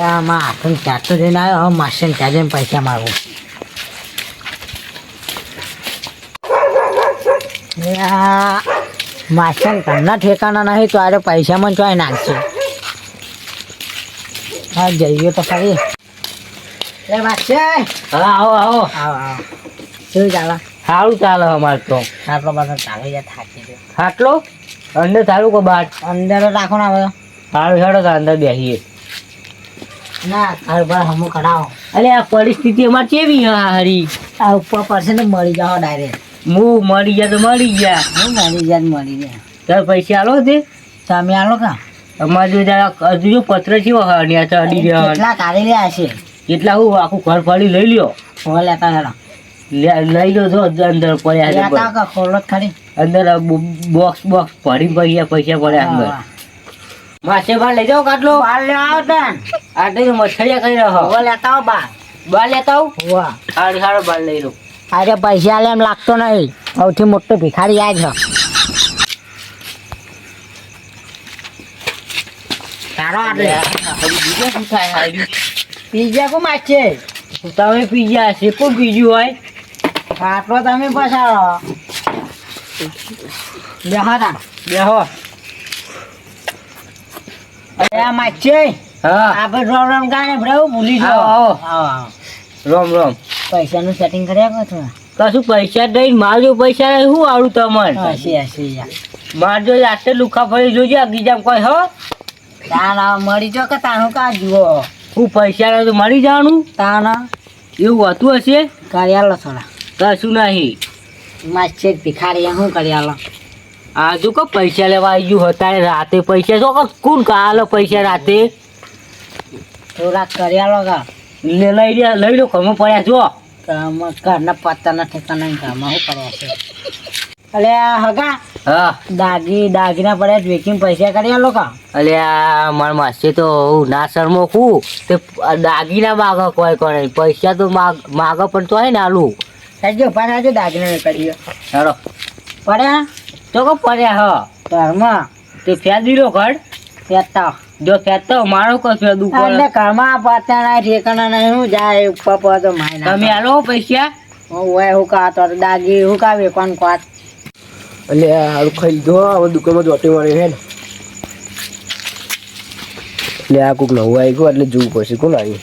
આમાં હાથને ચાર તો જઈને આવ્યો, હવે માસે ત્યાં જઈને પૈસા માગું. માસે ઘરના ઠેકાના નહીં તો આજે પૈસામાં ચોય નાખશે. હા જઈએ તો ખરી. એ માસે હા આવો આવો આવો આવો. શું ચાલે? સારું ચાલે અમારે તો. આટલો બધો ચાલે યાર, થાકી ગયો. ખાટલો અંદર સારું કો બાર અંદર જ રાખો ને હવે. સારું હેડો તો અંદર બેસીએ. ના ઘર પર હમું કઢાવો. અરે આ પરિસ્થિતિ અમારે કેવી હારી. આ ઉપર પડશે ને મળી જાઓ ડાયરેક્ટ. હું મળી ગયા તો મળી ગયા. હું મળી જાય મળી જાય. તાર પૈસા આલો છે તમે આલો કા? અમારે જો જરા હજુ જો પત્ર છે અડી રહ્યા. કેટલા કાઢી રહ્યા છે? એટલા હું આખું ઘર ફરી લઈ લ્યો. હો લેતા હેલો. લઈ લો છો અંદર પડ્યા છે. લેતા કા ખોલો જ ખરી. અંદર બોક્સ ભરી પૈસા પડ્યા અંદર. માસે બાર લઈ જાઓ કાટલો. બાર લે આવો તન. આટલે મચ્છરિયા કરી રહ્યો. હો લેતા આવો બાર. બાર લેતા આવું. વાહ. સારું સારું બાર લઈ લો. આજે પૈસા આલે એમ લાગતો નહીં. સૌથી મોટો ભિખારી આ છે. તારો આટલે બીજું શું થાય હારી? પીઝા કો માછે. તમે પીજા છે પણ બીજું હોય. આટલો તમે પસારો. બેહો તા. બેહો. અરે આ માછે. હા આપણે રોમ રોમ ગાને ભરાવું ભૂલી જાઓ. આવો આવો આવો. રોમ રોમ. પૈસાનું સેટિંગ કર્યા કરો છો? કશું પૈસા દઈ મારજો પૈસા નહીં શું આવું તમારે. હસી હસી યાર. મારજો આટલે લુખા ફરી જોજો ગીજામ કોઈ હો. તાના મળી જો કે તાનું કા જુઓ. હું પૈસા નહીં તો મરી જવાનું તાના એવું હોતું હશે. કર્યાલો થોડા. કશું નહીં. માછે ભિખારી શું કર્યાલો? આ જો કે પૈસા લેવા આવી ગયું હતા રાતે પૈસા જો કે કોણ કાલો પૈસા રાતે થોડા કર્યાલો કા. લઈ લો ઘરમાં પડ્યા જો. ઘરના પત્તાના ઠેકાના ઘરમાં શું કર્યા છે? અલે હગા હા દાગીના પડ્યા વેચીને પૈસા કર્યાલો કા. અલે આ મારા માસે તો હું ના શરમો કું તે દાગીના માગ કોઈ કરે પૈસા તો માગ પણ તો હે ને આલું. સાજો પાછા દાગીના કર્યો ચાલો પડ્યા તો કે પડ્યા હ ઘરમાં. તે ફેદી લો ઘર ફેરતા જો ફેદતો મારો કો ફેદું એટલે ઘરમાં પત્તાના ઠેકાના નહીં હું જાય ઉપર પર તો માયના. તમે આલો પૈસા. હું હું કા તો દાગી હું કા વેકવાન કોટ. એટલે હારું ખાઈ લીધો હવે દુકાનમાં જોટી મળી છે ને એટલે આ કોક નવું આવી ગયું એટલે જોવું પડશે. કોણ આવ્યું?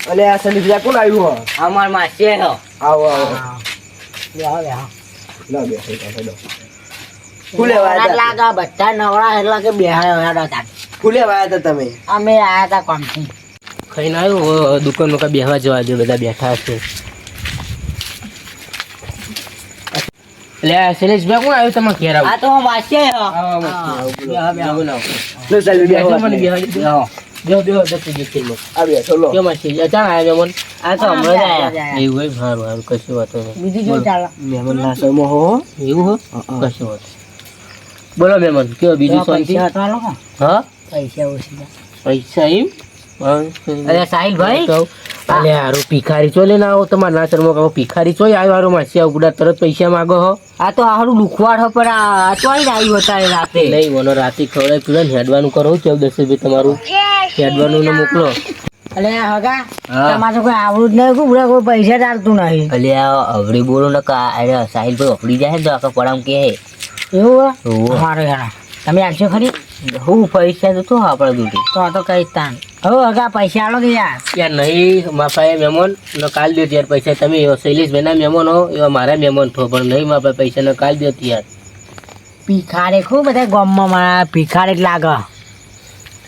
એટલે આ સલીફિયા કોણ આવ્યું? અમાર માસે હો. આવો આવો બેહો બેહો. ના બેસો હેડો. લાગા બધા નવરા એટલે કે બેહાડો હતા. ફૂલે વાયા હતા તમે? અમે આયા હતા કોમથી. ખાઈને આવ્યો દુકાનમાં કઈ બેહવા જવા દે બધા બેઠા છે. એટલે શૈલેષભાઈ કોણ આવ્યું તમારે ઘેર આ તો માસે હો. લો સાહેબ બેહો. આ બેસો લો. આ તો હમણાં જ આયા. એવું હોય સારું સારું કશું વાતો નહીં. બીજું શું ચાલે? મહેમાન ના સમો હો. એવું હો કશું વાતો. બોલો મહેમાન કેવો બીજું શાંતિ? પૈસા હતા લોકો. હા પૈસા ઓછી. પૈસા એમ. અરે સાહિલભાઈ અલે હારું ભિખારી ચો લઈને આવો તમારે ના શરમો કહો ભિખારી ચોય આવ્યો હારું માસી આવું ગુડા તરત પૈસા માગો હો. આ તો હારું લુખવાડ હો પણ આ ચોય ને આવ્યું હતા રાતે. નહીં મને રાતે ખવડાય પીડે ને હેડવાનું કરો 14 તમારું હેડવાનું ને મોકલો. અલે હગા હા. તમારે કોઈ આવડું જ નહીં કુબડા કોઈ પૈસા ચાલતું નહીં. અલે આ અવળી બોલો ને કા અરે સાહિલભાઈ અફડી જાય ને તો આખા પડામ કે એવું હોવે. સારું હેડા તમે આવશો ખરી? હું પૈસા તો શું આપણા દૂધી તો કઈ તાન હવે હગા પૈસા આલો કે યાર. યાર નહીં માફા મહેમાન ને કાલ દો યાર પૈસા તમે શૈલેષભાઈના મહેમાન હો એવા મારા મહેમાન થો પણ નહીં માફા પૈસા ને કાલ દો યાર. ભિખારી ખૂબ બધા ગામમાં મારા ભિખારી જ લાગે.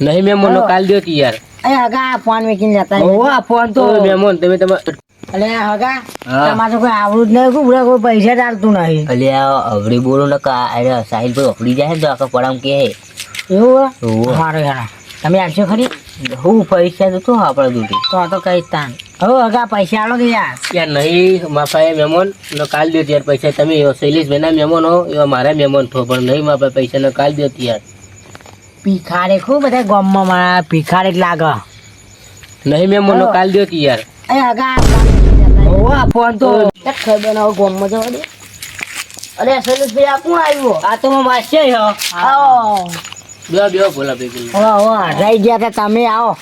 નહીં મહેમાન નો કાલ દો યાર. એ હગા ફોન મૂકીને જતા હોવે આ ફોન તો મહેમાન તમે તમારે. અલે હગા હા. તમારે કોઈ આવડું જ નહીં કુબડા કોઈ પૈસા ચાલતું નહીં. અલે આ અવળી બોલો ને કા અરે સાહિલભાઈ અફડી જાય ને તો આખા પડામ કે એવું હોવે. સારું હેડા તમે આવશો ખરી? હું પૈસા તો શું આપણા દૂધી તો કઈ તાન હવે હગા પૈસા આલો કે યાર. યાર નહીં માફા મહેમાન ને કાલ દો યાર પૈસા તમે શૈલેષભાઈના મહેમાન હો એવા મારા મહેમાન થો પણ નહીં માફા પૈસા ને કાલ દો યાર. ભિખારી ખૂબ બધા ગામમાં મારા ભિખારી જ લાગે. નહીં મહેમાન નો કાલ દો યાર. એ હગા ફોન મૂકીને જતા રહ્યો. હોવે આ ફોન તો ખબર ના ગામમાં જવા દે. અરે સૈલેષભાઈ આ કોણ આવ્યું? આ તો માસી હો. આવો બે બોલા ભાઈ રહી ગયા હતા તમે આવો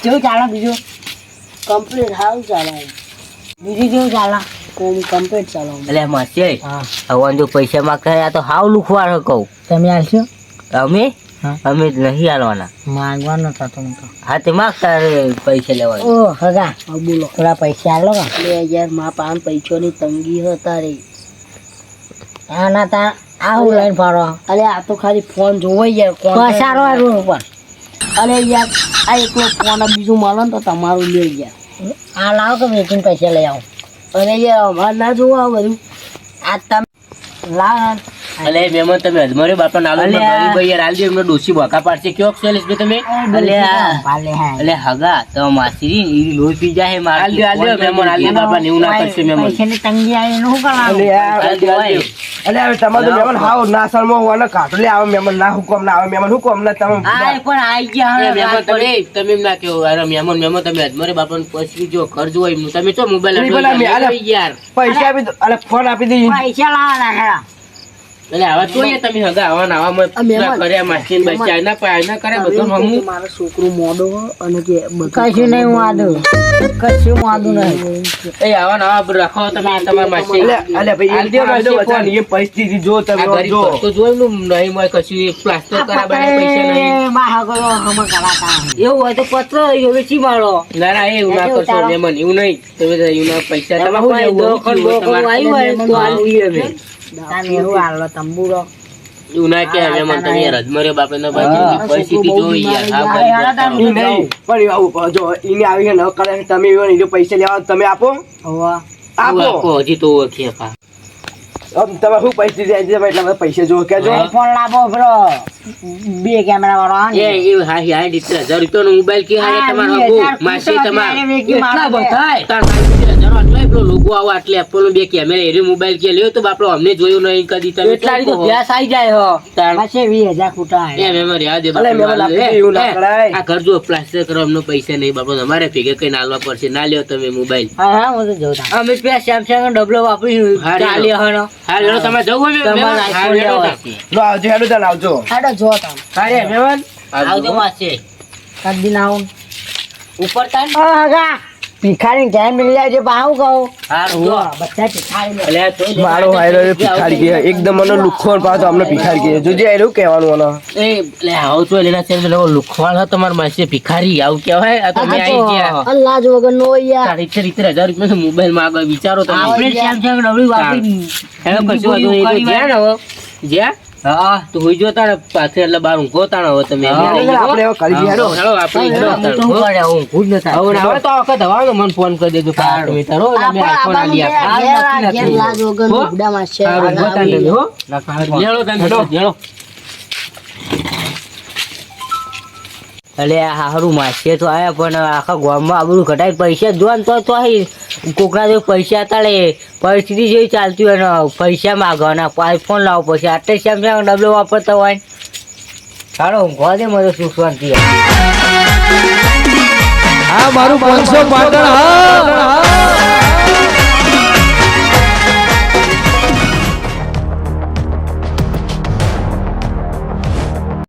કેવું ચાલે બીજું કમ્પ્લીટ સારું ચાલે બીજું કેવું ચાલે કમ્પ્લીટ ચાલે એટલે માસી હા હવે જો પૈસા માંગતા આ તો હાવ લુખવાડ કહું તમે આવશો અમે હા. અમે જ નહીં હાલવાના માંગવાનો હતો તમે તો હા તે માગતા પૈસા લેવાના ઓ હગા બોલો થોડા પૈસા આલો ને 2000 માં પાન પૈસાની તંગી હતા રે આ ના તા આવું લઈને ફરો અરે આ તો ખાલી ફોન જોવો યાર પસારો આ રોડ ઉપર અરે યાર આ એકલો ફોન બીજું મળે ને તો તમારું લઈ ગયા આ લાવો કે વેચીને પૈસા લઈ આવો અરે યાર અમારે ના જોવો આ બધું આ તમે લાવ અલે મેમન તમે અજમરે બાપા નાલો ગરીબ યાર આલજો એમનો ડોસી બોકા પાડશે કયો સેલ્સ બે તમે અલે હગા તો માસી ઈ લોહી પી જાય માર આલજો મેમન આલજો બાપા નેવું ના કરશે મેમન પૈસાની તંગી આવી નું કરાવ અલે હવે તમારે મહેમાન હાવ ના શરમો હોવાના કાઢો લે આવે મહેમાન ના હુકમ ના આવે મહેમાન હુકમ ના તમે આ પણ આવી ગયા મેમન તમે એમ ના કહો અરે મેમન તમે અજમરે બાપા પછી જો ખર્ચ હોય તમે તો મોબાઈલ યાર પૈસા આપી દો અલે ફોન આપી દે પૈસા લાવવાના હેડા એટલે આવા જોઈએ તમે હગા આવા કર્યા માસી બચ્ચા ના પાય ના કરે બધું હમું મારો છોકરો મોડો અને કે કશું નહીં વાદું કશું વાદું નહીં એ આવા નવા રાખો તમે તમાર માસી અલે ભાઈ એમ દે મારી બચાની એ પરિસ્થિતિ જો તમે જો તો જોઈલું નહીં મોય કશું એક પ્લાસ્ટર કરાવવા પૈસા નહીં મારા ઘરો હમ કરાતા એવું હોય તો પત્ર વેચી મારો ના ના એવું ના કરશો મેમન એવું નહીં તમે તો એવું ના પૈસા તમારે આવી હોય તો આલી અમે તાને એવું આલો તંબુરો એવું ના કે મેમન તમે યાર અજમરે બાપે ના બાપે પરિસ્થિતિ જોઈ યાર હા ભાઈ નહીં પણ આવું જો ઈને આવી ન કરે તમે એને પૈસા લેવા તમે આપો હોવા આપો હજી તો ઓળખે પા તમે શું પરિસ્થિતિ આવી છે એટલે પૈસા જો કેજો આઈફોન લાવો બ્રો બે કેમેરા વાળો એ હા 60,000 રૂપિયાનો મોબાઈલ કે હા તમારો હગો માસી તમારે કેટલા બતાય તાર 60,000 આટલા પેલો લોગો આવો આટલે એપલ બે કેમેરા એરી મોબાઈલ કે લ્યો તો બાપડો અમને જોયું નહીં કદી તમે એટલા તો વ્યાસ આવી જાય હો તાર પાછે 20,000 ખૂટા એ મેમરી આ દે અલે મેમન આપી એવું ના કરાય આ ઘર જો પ્લાસ્ટર કરવાનો પૈસા નહીં બાપડો તમારે ભેગે કઈ નાલવા પડશે ના લ્યો તમે મોબાઈલ હા હું તો જોતા અમે પે સેમસંગ ડબલો વાપરી ચાલી હનો હા લ્યો તમે જવું તમારે આઈફોન લેવો છે લો આવજો હેડો ચાલ આવજો હાડો જો તમે અરે મેમન આવજો માસી કદી ના આવું ઉપર તાન હગા ભિખારી કેમ મિલ જાય છે પાઉં કહું હા જો બધા ભિખારી અલે તો મારો વાયરો ભિખારી કે એકદમ મને લુખોન પાછો અમને ભિખારી કે જોજે આયરું કહેવાનું મને એ લે આવ તો લેના છે લો લુખવાળ હ તમાર માસી ભિખારી આવ કહેવાય આ તો મે આવી ગયા અલ્લાહ જ વગર નો યાર 70,000 રૂપિયા મોબાઈલ માં આગળ વિચારો તમે આપણે સેમસંગ ડબલી વાપરી હેલો કશું હતું એ તો જ્યાં ને જ્યાં હા તો હોઈ જો તારે પાછે એટલે બાર ઊંઘો તાણ હવે તમે આપણે હવે કરી હેડો હેલો આપણે તો પડ્યા હું ખુદ ન થાય હવે તો વખત હવાનો મને ફોન કરી દેજો પાર તમે તારો અમે આઈફોન આલી આપે લાજ વગર નુકડામાં છે ઊંઘો તાણ તમે હો લેલો તમે લેલો અલે હારું માસે તો આયા પણ આખા ગામમાં આબરૂ ઘટાઈ પૈસા જોન તો કોકના જો પૈસા તાળે પરિસ્થિતિ જેવી ચાલતી હોય ને પૈસા માગવાના આઈફોન લાવો પછી આટલે સેમસંગ ડબલો વાપરતા હોય ચાલો ઊંઘવા દે મને સુખ શાંતિ આ મારું 500 પાટણ હા